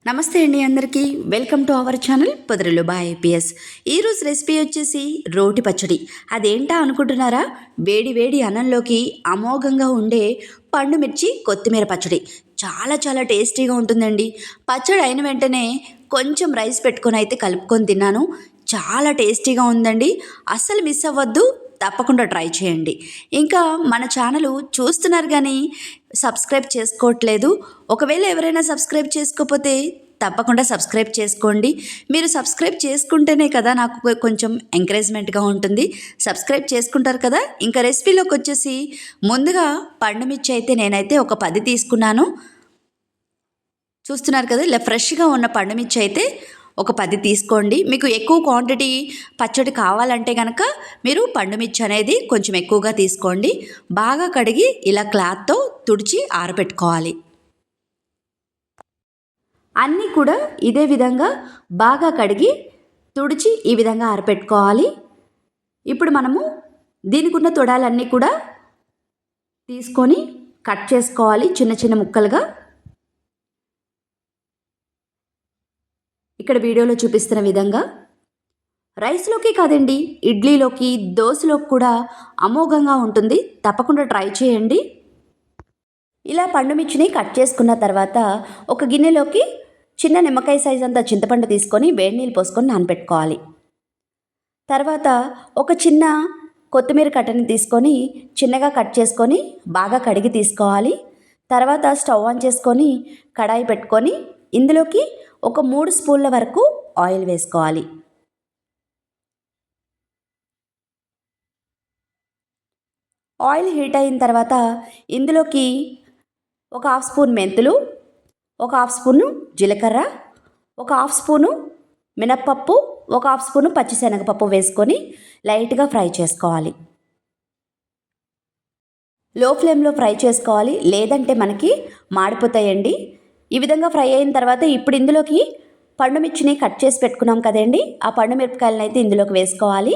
నమస్తే అండి అందరికీ వెల్కమ్ టు అవర్ ఛానల్ పొదరిలో బై ఐపీఎస్. ఈరోజు రెసిపీ వచ్చేసి రోటి పచ్చడి. అదేంటా అనుకుంటున్నారా? వేడి వేడి అన్నంలోకి అమోఘంగా ఉండే పండు మిర్చి కొత్తిమీర పచ్చడి. చాలా చాలా టేస్టీగా ఉంటుందండి. పచ్చడి అయిన వెంటనే కొంచెం రైస్ పెట్టుకొని అయితే కలుపుకొని తిన్నాను. చాలా టేస్టీగా ఉందండి. అస్సలు మిస్ అవ్వద్దు, తప్పకుండా ట్రై చేయండి. ఇంకా మన ఛానల్ చూస్తున్నారు కానీ సబ్స్క్రైబ్ చేసుకోవట్లేదు. ఒకవేళ ఎవరైనా సబ్స్క్రైబ్ చేసుకోకపోతే తప్పకుండా సబ్స్క్రైబ్ చేసుకోండి. మీరు సబ్స్క్రైబ్ చేసుకుంటేనే కదా నాకు కొంచెం ఎంకరేజ్మెంట్గా ఉంటుంది. సబ్స్క్రైబ్ చేసుకుంటారు కదా. ఇంకా రెసిపీలోకి వచ్చేసి ముందుగా పండు మిర్చి అయితే నేనైతే ఒక 10 తీసుకున్నాను. చూస్తున్నారు కదా, ఇలా ఫ్రెష్గా ఉన్న పండు మిర్చి అయితే ఒక 10 తీసుకోండి. మీకు ఎక్కువ క్వాంటిటీ పచ్చడి కావాలంటే కనుక మీరు పండు మిర్చి అనేది కొంచెం ఎక్కువగా తీసుకోండి. బాగా కడిగి ఇలా క్లాత్తో తుడిచి ఆరబెట్టుకోవాలి. అన్నీ కూడా ఇదే విధంగా బాగా కడిగి తుడిచి ఈ విధంగా ఆరబెట్టుకోవాలి. ఇప్పుడు మనము దీనికి ఉన్న తొడాలన్నీ కూడా తీసుకొని కట్ చేసుకోవాలి చిన్న చిన్న ముక్కలుగా. ఇక్కడ వీడియోలో చూపిస్తున్న విధంగా రైస్లోకి కాదండి, ఇడ్లీలోకి దోశలోకి కూడా అమోఘంగా ఉంటుంది. తప్పకుండా ట్రై చేయండి. ఇలా పండు మిర్చిని కట్ చేసుకున్న తర్వాత ఒక గిన్నెలోకి చిన్న నిమ్మకాయ సైజ్ అంతా చింతపండు తీసుకొని వేడి నీళ్ళు పోసుకొని నానబెట్టుకోవాలి. తర్వాత ఒక చిన్న కొత్తిమీర కట్టని తీసుకొని చిన్నగా కట్ చేసుకొని బాగా కడిగి తీసుకోవాలి. తర్వాత స్టవ్ ఆన్ చేసుకొని కడాయి పెట్టుకొని ఇందులోకి ఒక 3 స్పూన్ల వరకు ఆయిల్ వేసుకోవాలి. ఆయిల్ హీట్ అయిన తర్వాత ఇందులోకి ఒక 1/2 స్పూన్ మెంతులు, ఒక 1/2 స్పూను జీలకర్ర, ఒక 1/2 స్పూను మినప్పప్పు, ఒక 1/2 స్పూను పచ్చిశనగపప్పు వేసుకొని లైట్గా ఫ్రై చేసుకోవాలి. లో ఫ్లేమ్లో ఫ్రై చేసుకోవాలి, లేదంటే మనకి మాడిపోతాయండి. ఈ విధంగా ఫ్రై అయిన తర్వాత ఇప్పుడు ఇందులోకి పండు మిర్చిని కట్ చేసి పెట్టుకున్నాం కదండి, ఆ పండు మిరపకాయలను అయితే ఇందులోకి వేసుకోవాలి.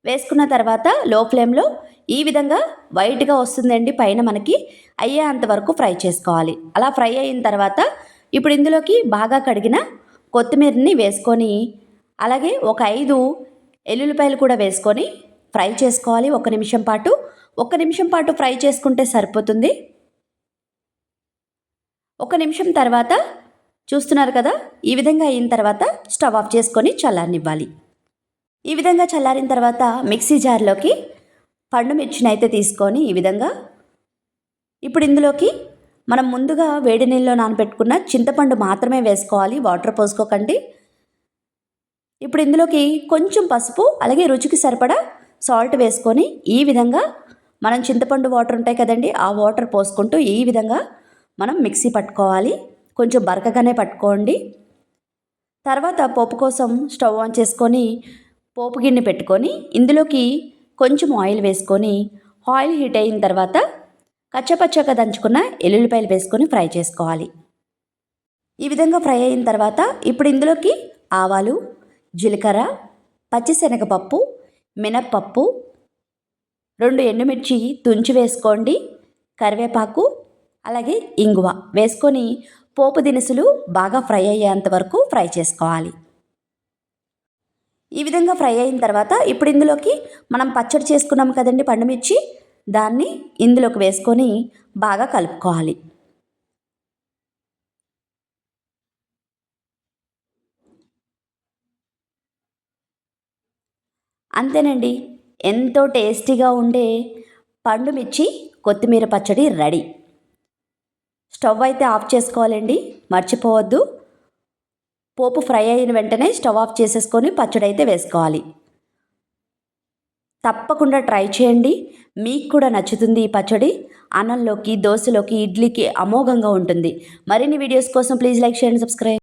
వేసుకున్న తర్వాత లో ఫ్లేమ్లో ఈ విధంగా వైట్గా వస్తుందండి, పైన మనకి అయ్యేంత వరకు ఫ్రై చేసుకోవాలి. అలా ఫ్రై అయిన తర్వాత ఇప్పుడు ఇందులోకి బాగా కడిగిన కొత్తిమీరని వేసుకొని అలాగే ఒక 5 ఎల్లుల్లిపాయలు కూడా వేసుకొని ఫ్రై చేసుకోవాలి. 1 నిమిషం పాటు. 1 నిమిషం పాటు ఫ్రై చేసుకుంటే సరిపోతుంది. 1 నిమిషం తర్వాత చూస్తున్నారు కదా, ఈ విధంగా అయిన తర్వాత స్టవ్ ఆఫ్ చేసుకొని చల్లారనివ్వాలి. ఈ విధంగా చల్లారిన తర్వాత మిక్సీ జార్లోకి పండు మిర్చిని అయితే తీసుకొని ఈ విధంగా ఇప్పుడు ఇందులోకి మనం ముందుగా వేడి నీళ్ళలో నానబెట్టుకున్న చింతపండు మాత్రమే వేసుకోవాలి, వాటర్ పోసుకోకండి. ఇప్పుడు ఇందులోకి కొంచెం పసుపు అలాగే రుచికి సరిపడా సాల్ట్ వేసుకొని ఈ విధంగా మనం చింతపండు వాటర్ ఉంటాయి కదండి, ఆ వాటర్ పోసుకుంటూ ఈ విధంగా మనం మిక్సీ పట్టుకోవాలి. కొంచెం బరకగానే పట్టుకోండి. తర్వాత పోపు కోసం స్టవ్ ఆన్ చేసుకొని పోపు గిన్నె పెట్టుకొని ఇందులోకి కొంచెం ఆయిల్ వేసుకొని ఆయిల్ హీట్ అయిన తర్వాత కచ్చపచ్చగా దంచుకున్న ఎల్లుల్లిపాయలు వేసుకొని ఫ్రై చేసుకోవాలి. ఈ విధంగా ఫ్రై అయిన తర్వాత ఇప్పుడు ఇందులోకి ఆవాలు, జీలకర్ర, పచ్చిశనగపప్పు, మినప్పప్పు, 2 ఎండుమిర్చి తుంచి వేసుకోండి, కరివేపాకు అలాగే ఇంగువ వేసుకొని పోపు దినుసులు బాగా ఫ్రై అయ్యేంత వరకు ఫ్రై చేసుకోవాలి. ఈ విధంగా ఫ్రై అయిన తర్వాత ఇప్పుడు ఇందులోకి మనం పచ్చడి చేసుకున్నాం కదండి పండు మిర్చి, దాన్ని ఇందులోకి వేసుకొని బాగా కలుపుకోవాలి. అంతేనండి, ఎంతో టేస్టీగా ఉండే పండు మిర్చి కొత్తిమీర పచ్చడి రెడీ. స్టవ్ అయితే ఆఫ్ చేసుకోవాలండి, మర్చిపోవద్దు. పోపు ఫ్రై అయిన వెంటనే స్టవ్ ఆఫ్ చేసేసుకొని పచ్చడి అయితే వేసుకోవాలి. తప్పకుండా ట్రై చేయండి, మీకు కూడా నచ్చుతుంది. ఈ పచ్చడి అన్నంలోకి, దోశలోకి, ఇడ్లీకి అమోఘంగా ఉంటుంది. మరిన్ని వీడియోస్ కోసం please like, share and subscribe.